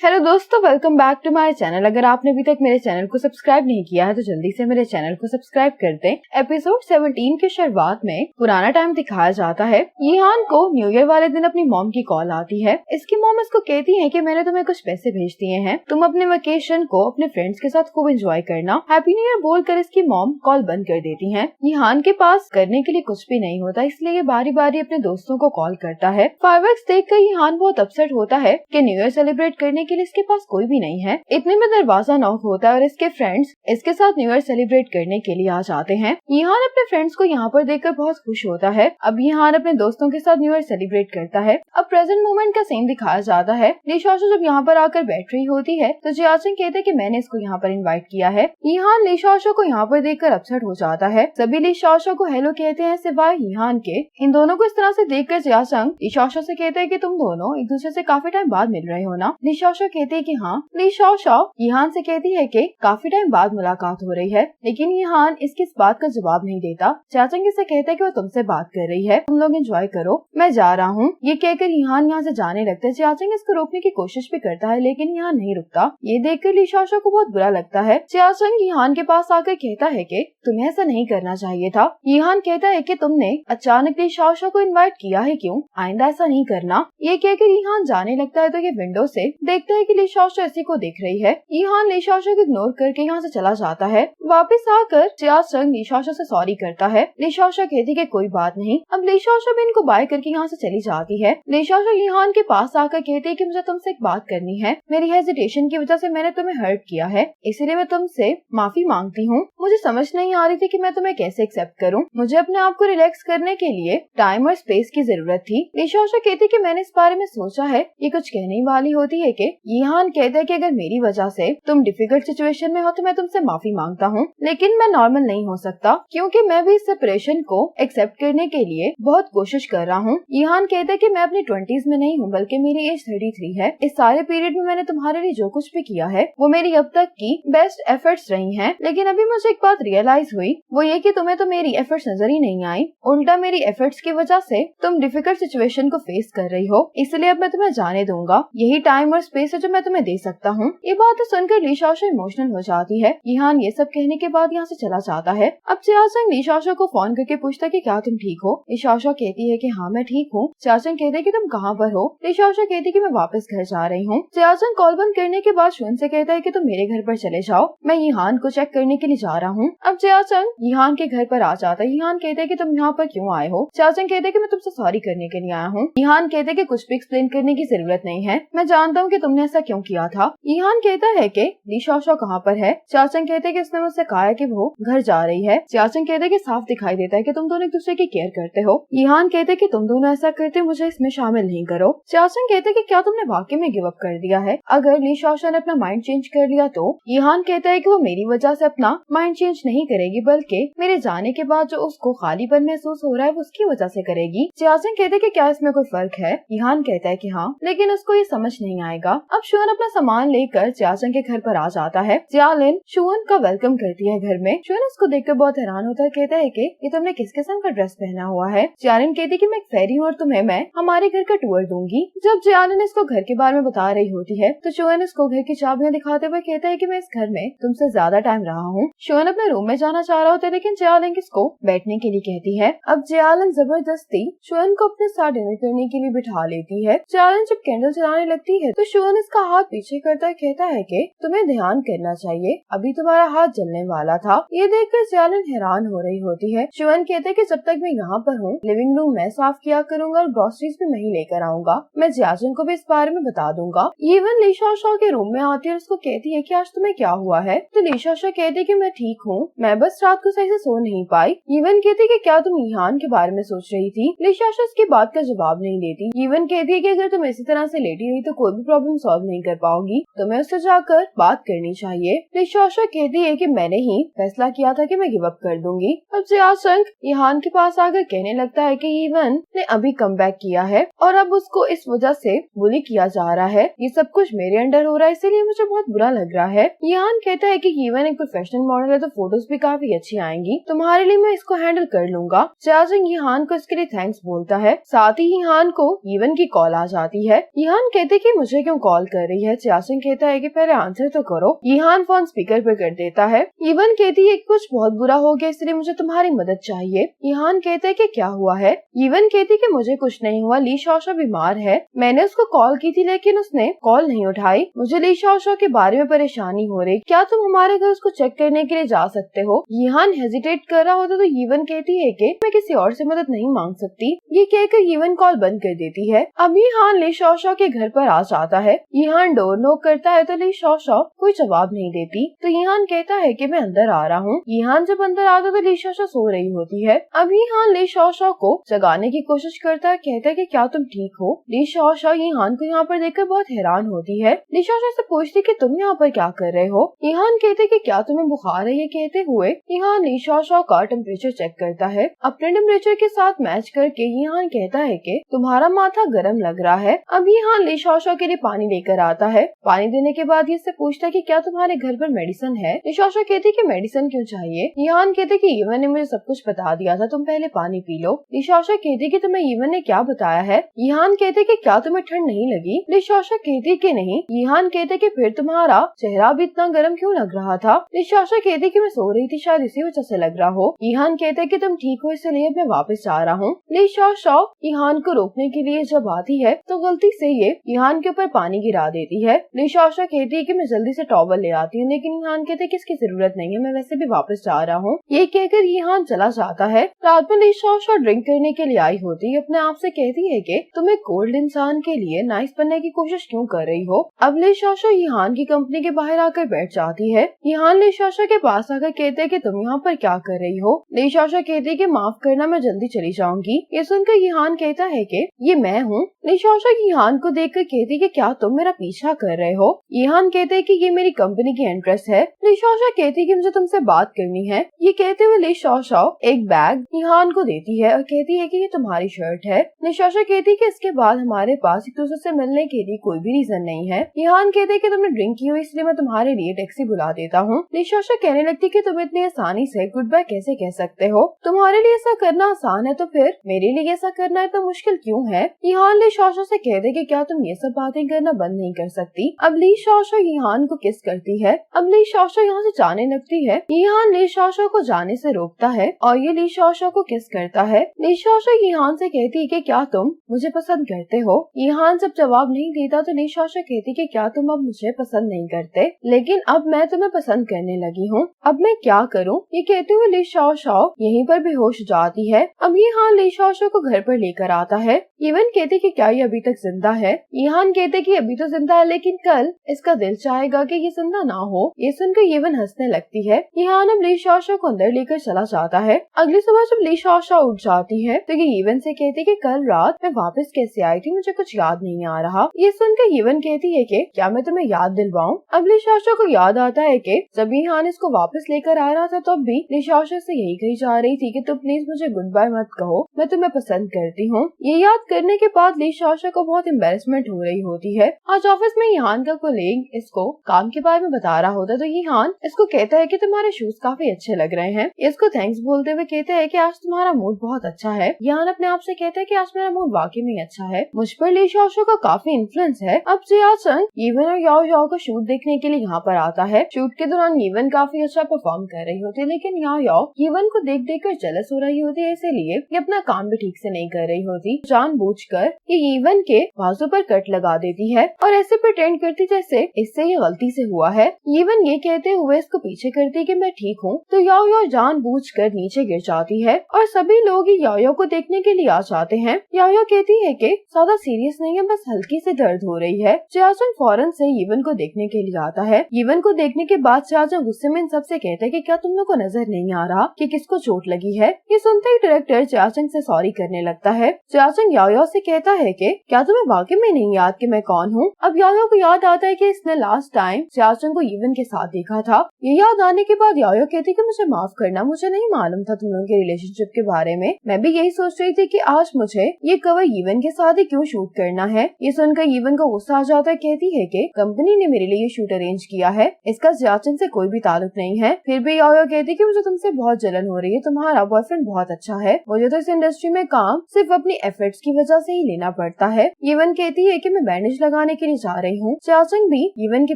Hello दोस्तों, welcome back to my channel. अगर आपने अभी तक मेरे चैनल को सब्सक्राइब नहीं किया है तो जल्दी से मेरे चैनल को सब्सक्राइब कर दें। एपिसोड 17 की शुरुआत में पुराना टाइम दिखाया जाता है। यीहान को न्यू ईयर वाले दिन अपनी मॉम की कॉल आती है। इसकी मॉम इसको कहती है कि मैंने तुम्हें कुछ पैसे भेज दिए हैं, तुम अपने वेकेशन को अपने फ्रेंड्स के साथ खूब एंजॉय करना। हैप्पी न्यू ईयर बोलकर इसकी मॉम कॉल बंद कर देती है। यीहान के पास करने के लिए कुछ भी नहीं होता, इसलिए ये बारी बारी अपने दोस्तों को कॉल करता है। फायरवर्क्स देखकर यीहान बहुत अपसेट होता है कि न्यू ईयर सेलिब्रेट करने के लिए इसके पास कोई भी नहीं है। इतने में दरवाजा नॉक होता है और इसके फ्रेंड्स इसके साथ न्यू ईयर सेलिब्रेट करने के लिए आ जाते हैं। यीहान अपने फ्रेंड्स को यहाँ पर देखकर बहुत खुश होता है। अब यीहान अपने दोस्तों के साथ न्यू ईयर सेलिब्रेट करता है। अब प्रेजेंट मोमेंट का सीन दिखाया जाता है। ली शाओशो जब यहाँ पर आकर बैठ रही होती है तो जियाचेंग कहते हैं कि मैंने इसको यहाँ पर इनवाइट किया है। यीहान ली शाओशो को यहाँ पर देखकर अपसेट हो जाता है। सभी ली शाओशो को हेलो कहते हैं सिवाय यीहान के। इन दोनों को इस तरह से देखकर जियाचेंग ली शाओशो से कहते हैं कि तुम दोनों एक दूसरे से काफी टाइम बाद मिल रहे हो ना। ली शाओशो कहते हैं कि हाँ। ली शाओशो यीहान से कहती है कि काफी टाइम बाद मुलाकात हो रही है, लेकिन यीहान इसकी इस बात का जवाब नहीं देता। जियाचेंग इसे कहता है कि वो तुमसे बात कर रही है, तुम लोग एंजॉय करो, मैं जा रहा हूँ। ये कहकर यीहान यहाँ से जाने लगता है। जियाचेंग इसको रोकने की कोशिश भी करता है, लेकिन यीहान नहीं रुकता। ये देखकर ली शाओशो को बहुत बुरा लगता है। जियाचेंग यीहान के पास आकर कहता है कि तुम्हें ऐसा नहीं करना चाहिए था। यीहान कहता है कि तुमने अचानक ली शाओशो को इनवाइट किया है, क्यों? आइंदा ऐसा नहीं करना। ये कहकर यीहान जाने लगता है तो ये विंडो से देखता है कि ली शाओशो इसी को देख रही है। यीहान ली शाओशो को इग्नोर करके यहाँ से चला जाता है। वापस आकर जियाचेंग ली शाओशो से सॉरी करता है। ली शाओशो कहती कि कोई बात नहीं। अब ली शाओशो भी इनको बाय करके यहाँ से चली जाती है। ली शाओशो यीहान के पास आकर कहती है कि मुझे तुमसे एक बात करनी है। मेरी हेजिटेशन की वजह से मैंने तुम्हें हर्ट किया है, इसीलिए मैं तुमसे माफी मांगती हूँ। मुझे समझ नहीं आ रही थी कि मैं तुम्हें कैसे एक्सेप्ट करूँ। मुझे अपने आप को रिलैक्स करने के लिए टाइम और स्पेस की जरूरत थी। ली शाओशो कहती कि मैंने इस बारे में सोचा है। ये कुछ कहने वाली होती है कि यीहान कहता है कि अगर मेरी वजह से तुम डिफिकल्ट सिचुएशन में हो तो मैं तुमसे माफी मांगता हूँ, लेकिन मैं नॉर्मल नहीं हो सकता क्योंकि मैं भी इस सेपरेशन को एक्सेप्ट करने के लिए बहुत कोशिश कर रहा हूँ। यीहान कहता है कि मैं अपनी 20s में नहीं हूँ, बल्कि मेरी एज 33 है। इस सारे पीरियड में मैंने तुम्हारे लिए जो कुछ भी किया है वो मेरी अब तक की बेस्ट एफर्ट्स रही हैं, लेकिन अभी मुझे एक बात रियलाइज हुई, वो ये कि तुम्हें तो मेरी एफर्ट्स नजर ही नहीं आई। उल्टा मेरी एफर्ट्स की वजह से तुम डिफिकल्ट सिचुएशन को फेस कर रही हो, इसलिए अब मैं तुम्हें जाने दूंगा। यही टाइम और स्पेस है जो मैं तुम्हें दे सकता हूँ। ये बात सुनकर ली शाओशो इमोशनल हो जाती है। यीहान ये सब कहने के बाद यहाँ से चला जाता है। अब जियाचेंग ली शाओशो को फोन करके पूछता है कि क्या तुम ठीक हो? ली शाओशो कहती है कि हाँ मैं ठीक हूँ। जियाचेंग कहते हैं कि तुम कहाँ पर हो? ली शाओशो कहती है कि मैं वापस घर जा रही हूँ। जियाचेंग कॉल बंद करने के बाद शुन से कहता है कि तुम मेरे घर पर चले जाओ, मैं यीहान को चेक करने के लिए जा रहा हूँ। अब जियाचेंग यीहान के घर पर आ जाता है। यीहान कहते हैं कि तुम यहाँ पर क्यों आए हो? जियाचेंग कहते हैं कि मैं तुमसे सॉरी करने के लिए आया हूँ। यीहान कहते हैं कि कुछ भी एक्सप्लेन करने की जरूरत नहीं है, मैं जानता हूँ कि तुमने ऐसा क्यों किया था। यीहान कहता है कि ली शाओशो कहाँ पर है? जियाचेंग कहते हैं कि उसने मुझसे कहा है कि वो घर जा रही है। जियाचेंग कहते हैं कि साफ दिखाई देता है कि तुम दोनों एक दूसरे की केयर करते हो। यीहान कहते हैं कि तुम दोनों ऐसा करते हो, मुझे इसमें शामिल नहीं करो। जियाचेंग कहते हैं कि क्या तुमने वाकई में गिव अप कर दिया है? अगर ली शाओशो ने अपना माइंड चेंज कर लिया तो? यीहान कहता है कि वो मेरी वजह से अपना माइंड चेंज नहीं करेगी, बल्कि मेरे जाने के बाद जो उसको खालीपन महसूस हो रहा है वो उसकी वजह से करेगी। जियाचेंग कहते हैं कि क्या इसमें कोई फर्क है? यीहान कहता है कि हाँ, लेकिन उसको ये समझ नहीं आएगा। अब शुअन अपना सामान लेकर जियाचेंग के घर पर आ जाता है। जियालिन शुअन का वेलकम करती है घर में। शुअन उसको देखकर बहुत हैरान होता है, कहता है कि ये तुमने किस किस्म का ड्रेस पहना हुआ है? जियालिन कहती है कि मैं एक फेरी हूँ और तुम्हें मैं हमारे घर का टूर दूंगी। जब जियालिन इसको घर के बारे में बता रही होती है तो शुअन इसको घर की चाबियां दिखाते हुए कहता है कि मैं इस घर में तुमसे ज्यादा टाइम रहा हूँ। शुअन अपने रूम में जाना चाह रहा होता है, लेकिन जियालिन इसको बैठने के लिए कहती है। अब जियालिन जबरदस्ती शुअन को अपने साथ डिनर करने के लिए बिठा लेती है। जियालिन जब कैंडल जलाने लगती है तो शुअन इसका हाथ पीछे करता है, कहता है कि तुम्हें ध्यान करना चाहिए, अभी तुम्हारा हाथ जलने वाला था। ये देखकर जियालिन हैरान हो रही होती है। शुअन कहते हैं कि जब तक मैं यहाँ पर हूँ लिविंग रूम मैं साफ किया करूंगा और ग्रोसरीज भी मैं ही लेकर आऊंगा। मैं जियाचेंग को भी इस बारे में बता दूंगा। इवन ली शाओशो के रूम में आती है और उसको कहती है कि आज तुम्हें क्या हुआ है? तो ली शाओशो कहती है कि मैं ठीक हूँ, मैं बस रात को सही से सो नहीं पाई। इवन कहती है कि क्या तुम यीहान के बारे में सोच रही थी? ली शाओशो उसकी बात का जवाब नहीं देती। इवन कहती है कि अगर तुम इसी तरह से लेटी रही तो कोई भी प्रॉब्लम सॉल्व नहीं कर पाओगी, तुम्हें उससे जाकर बात करनी चाहिए। ली शाओशो कहती है कि मैंने ही फैसला किया था कि मैं गिव अप कर दूंगी। अब जियाचेंग यीहान के पास आकर कहने लगता है कि इवन ने अभी कम बैक किया है और अब उसको इस वजह से बुली किया जा रहा है। ये सब कुछ मेरे अंडर हो रहा है, इसीलिए मुझे बहुत बुरा लग रहा है। यीहान कहता है कि इवन एक प्रोफेशनल मॉडल है तो फोटोज भी काफी अच्छी आएंगी, तुम्हारे लिए मैं इसको हैंडल कर लूंगा। जियाचेंग यीहान को इसके लिए थैंक्स बोलता है। साथ ही यीहान को इवन की कॉल आ जाती है। यीहान कहते कि मुझे क्यों कॉल कर रही है। जियाचंग कहता है कि पहले आंसर तो करो। यीहान फोन स्पीकर पर कर देता है। यीवन कहती है कुछ बहुत बुरा हो गया, इसलिए मुझे तुम्हारी मदद चाहिए। यीहान कहते हैं कि क्या हुआ है। यीवन कहती है कि मुझे कुछ नहीं हुआ, ली शाओशाओ बीमार है। मैंने उसको कॉल की थी लेकिन उसने कॉल नहीं उठाई। मुझे ली शाओशाओ के बारे में परेशानी हो रही, क्या तुम हमारे घर उसको चेक करने के लिए जा सकते हो। यीहान हेजिटेट कर रहा होता तो यीवन कहती है कि मैं किसी और से मदद नहीं मांग सकती। ये कहकर यीवन कॉल बंद कर देती है। अब यीहान ली शाओशाओ के घर पर आ जाता है। यीहान डोर नॉक करता है तो ली शाओशाओ कोई जवाब नहीं देती। तो यीहान कहता है कि मैं अंदर आ रहा हूँ। यीहान जब अंदर आता तो ली शाओशाओ सो रही होती है। अब यीहान ली शाओशाओ को जगाने की कोशिश करता है, कहता है कि क्या तुम ठीक हो। ली शाओशाओ यीहान को यहाँ पर देखकर बहुत हैरान होती है। ली शाओशाओ से पूछती कि तुम यहाँ पर क्या कर रहे हो। यीहान कहते कि क्या तुम्हें बुखार है। ये कहते हुए यीहान ली शाओशाओ का टेम्परेचर चेक करता है। अपने टेम्परेचर के साथ मैच करके यीहान कहता है कि तुम्हारा माथा गर्म लग रहा है। अब यीहान ली शाओशाओ के लिए पानी लेकर आता है। पानी देने के बाद ये इससे पूछता है कि क्या तुम्हारे घर पर मेडिसिन है। ली शाओशाओ कहती कि मेडिसिन क्यों चाहिए। यीहान कहते कि यीवन ने मुझे सब कुछ बता दिया था, तुम पहले पानी पी लो। ली शाओशाओ कहती कि तुम्हें यीवन ने क्या बताया है। यीहान कहते कि क्या तुम्हें ठंड नहीं लगी। ली शाओशाओ कहती कि नहीं। यीहान कहते कि फिर तुम्हारा चेहरा भी इतना गर्म क्यों लग रहा था। ली शाओशाओ कहती कि मैं सो रही थी, शायद इसी वजह से लग रहा हो। यीहान कहते कि तुम ठीक हो, इसलिए मैं वापस जा रहा हूँ। ली शाओशाओ यीहान को रोकने के लिए जब आती है तो गलती से ये यीहान के ऊपर पानी गिरा देती है। ली शाओशाओ कहती है कि मैं जल्दी से टॉवल ले आती हूँ, लेकिन यीहान कहते कि इसकी जरूरत नहीं है, मैं वैसे भी वापस जा रहा हूँ। ये कहकर यीहान चला जाता है। रात में ली शाओशाओ ड्रिंक करने के लिए आई होती है। अपने आप से कहती है कि तुम एक कोल्ड इंसान के लिए नाइस बनने की कोशिश क्यों कर रही हो। अब ली शाओशाओ यीहान की कंपनी के बाहर आकर बैठ जाती है। यीहान ली शाओशाओ के पास आकर कहते हैं कि तुम यहाँ पर क्या कर रही हो। ली शाओशाओ कहती है कि माफ करना, मैं जल्दी चली जाऊंगी। ये सुनकर यीहान कहता है कि ये मैं हूँ। ली शाओशाओ यीहान को देखकर कहती है कि क्या तुम मेरा पीछा कर रहे हो। यीहान कहते हैं कि ये मेरी कंपनी की एंट्रेस है। ली शाओशाओ कहती है कि मुझे तुमसे बात करनी है। ये कहते हुए ली शाओशाओ एक बैग यीहान को देती है और कहती है कि ये तुम्हारी शर्ट है। ली शाओशाओ कहती है कि इसके बाद हमारे पास एक दूसरे से मिलने के लिए कोई भी रीजन नहीं है। यीहान कहते हैं कि तुमने ड्रिंक की हुई, इसलिए मैं तुम्हारे लिए टैक्सी बुला देता हूँ। ली शाओशाओ कहने लगती कि तुम इतनी आसानी से गुड बाय कैसे कह सकते हो। तुम्हारे लिए ऐसा करना आसान है तो फिर मेरे लिए ऐसा करना है तो मुश्किल क्यों है। यीहान ली शाओशाओ से कहते कि क्या तुम ये सब बातें करना बंद नहीं कर सकती। अब ली शाओशाओ यीहान को किस करती है। अब ली शाओशाओ यहाँ से जाने लगती है। यीहान ली शाओशाओ को जाने से रोकता है और ये ली शाओशाओ को किस करता है। ली शाओशाओ यीहान से कहती है कि क्या तुम मुझे पसंद करते हो। यीहान जब जवाब नहीं देता तो ली शाओशाओ कहती कि क्या तुम अब मुझे पसंद नहीं करते, लेकिन अब मैं तुम्हें पसंद करने लगी हूँ, अब मैं क्या करूँ। ये कहते हुए ली शाओशाओ यहीं पर बेहोश जाती है। अब यीहान ली शाओशाओ को घर पर लेकर आता है। यीवन कहते कि क्या ये अभी तक जिंदा है। यीहान कहते कि अभी तो जिंदा है, लेकिन कल इसका दिल चाहेगा कि ये जिंदा ना हो। ये सुनकर यीवन हंसने लगती है। यीहान अब ली शाओशाओ को अंदर लेकर चला जाता है। अगली सुबह जब ली शाओशाओ उठ जाती है तो ये यीवन से कहती कि कल रात मैं वापस कैसे आई थी, मुझे कुछ याद नहीं आ रहा। ये सुनकर यीवन कहती है कि क्या मैं तुम्हें याद दिलवाऊं। अब ली शाओशाओ को याद आता है कि जब यीहान इसको वापस लेकर आ रहा था तब भी ली शाओशाओ से यही कही जा रही थी कि तुम प्लीज मुझे गुड बाय मत कहो, मैं तुम्हें पसंद करती हूँ। ये याद करने के बाद ली शाओशाओ को बहुत एम्बेरसमेंट हो रही होती है। आज ऑफिस में यीहान का कोलीग इसको काम के बारे में बता रहा होता तो यीहान इसको कहता है कि तुम्हारे शूज काफी अच्छे लग रहे हैं। इसको थैंक्स बोलते हुए कहते हैं कि आज तुम्हारा मूड बहुत अच्छा है। यीहान अपने आप से कहता है कि आज मेरा मूड वाकई में अच्छा है, मुझ पर ली शाओशाओ का काफी इन्फ्लुएंस है। अब जियाचंग यीवन और याओ याओ को शूट देखने के लिए यहाँ पर आता है। शूट के दौरान यीवन काफी अच्छा परफॉर्म कर रही होती है, लेकिन याओ याओ यीवन को देख देख कर जेलस हो रही होती है, इसीलिए ये अपना काम भी ठीक से नहीं कर रही होती। जानबूझकर ये यीवन के बाजू पर कट लगा देती है और ऐसे प्रिटेंड करती जैसे इससे ये गलती से हुआ है। यीवन ये कहते हुए इसको पीछे करती कि मैं ठीक हूँ, तो याओ याओ जानबूझकर नीचे गिर जाती है और सभी लोग याओ याओ को देखने के लिए आ जाते हैं। याओ याओ कहती है कि ज्यादा सीरियस नहीं है, बस हल्की से दर्द हो रही है। जियाचंग फौरन से यीवन को देखने के लिए आता है। यीवन को देखने के बाद जियाचंग गुस्से में इन सबसे कहते हैं कि क्या तुम लोग को नजर नहीं आ रहा कि किसको चोट लगी है। ये सुनते ही डायरेक्टर जियाचंग से सॉरी करने लगता है। जियाचंग याओ याओ से कहता है कि क्या तुम्हें वाकई में नहीं याद कि मैं कौन हूँ। अब याओ याओ को याद आता है कि इसने लास्ट टाइम जियाचंग को यीवन के साथ देखा था। ये याद आने के बाद याओ याओ कहती कि मुझे माफ करना, मुझे नहीं मालूम था तुम लोगों के रिलेशनशिप के बारे में। मैं भी यही सोच रही थी कि आज मुझे ये कवर यीवन के साथ ही क्यों शूट करना है। ये सुनकर यीवन को गुस्सा आ जाता है। कहती है कि कंपनी ने मेरे लिए ये शूट अरेंज किया है, इसका जियाचंग से कोई भी ताल्लुक नहीं है। फिर भी याओ याओ कहती कि मुझे तुमसे बहुत जलन हो रही है, तुम्हारा बॉयफ्रेंड बहुत अच्छा है, मुझे तो इस इंडस्ट्री में काम सिर्फ अपनी एफर्ट्स की वजह से ही लेना पड़ता है। यीवन कहती है कि मैं बैंडेज लगाने मंगाने के लिए जा रही हूँ। चाचंग भी इवन के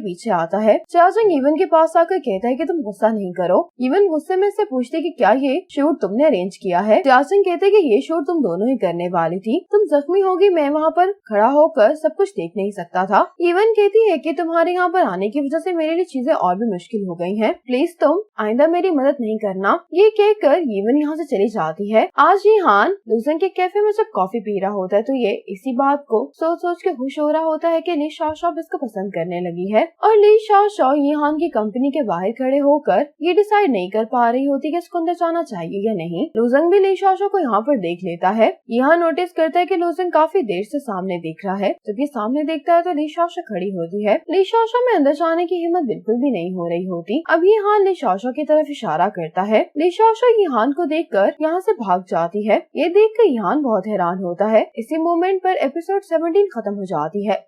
पीछे आता है। चाचंग इवन के पास आकर कहता है कि तुम गुस्सा नहीं करो। इवन गुस्से में से पूछती कि क्या ये शूट तुमने अरेंज किया है। चाचंग कहते कि ये शूट तुम दोनों ही करने वाली थी, तुम जख्मी होगी, मैं वहाँ पर खड़ा होकर सब कुछ देख नहीं सकता था। इवन कहती है कि तुम्हारे यहाँ पर आने की वजह से मेरे लिए चीजें और भी मुश्किल हो गई हैं। प्लीज तुम आइंदा मेरी मदद नहीं करना। ये कहकर इवन यहाँ से चली जाती है। आज यीहान लुजन के कैफे में जब कॉफी पी रहा होता है तो ये इसी बात को सोच सोच के खुश हो रहा होता है कि ली शाओ इसको पसंद करने लगी है। और ली शाओ यीहान की कंपनी के बाहर खड़े होकर ये डिसाइड नहीं कर पा रही होती कि इसको अंदर जाना चाहिए या नहीं। लुजन भी ली शाओ को यहाँ पर देख लेता है। यहाँ नोटिस करता है कि लुजन काफी देर से सामने देख रहा है। जब ये सामने देखता है तो ली शाओ खड़ी होती है। ली शाओ में अंदर जाने की हिम्मत बिल्कुल भी नहीं हो रही होती। अब यीहान ली शाओ की तरफ इशारा करता है। ली शाओ यीहान को देखकर यहाँ से भाग जाती है। ये देखकर यीहान बहुत हैरान होता है। इसी मोमेंट पर एपिसोड 17 खत्म हो जाती है।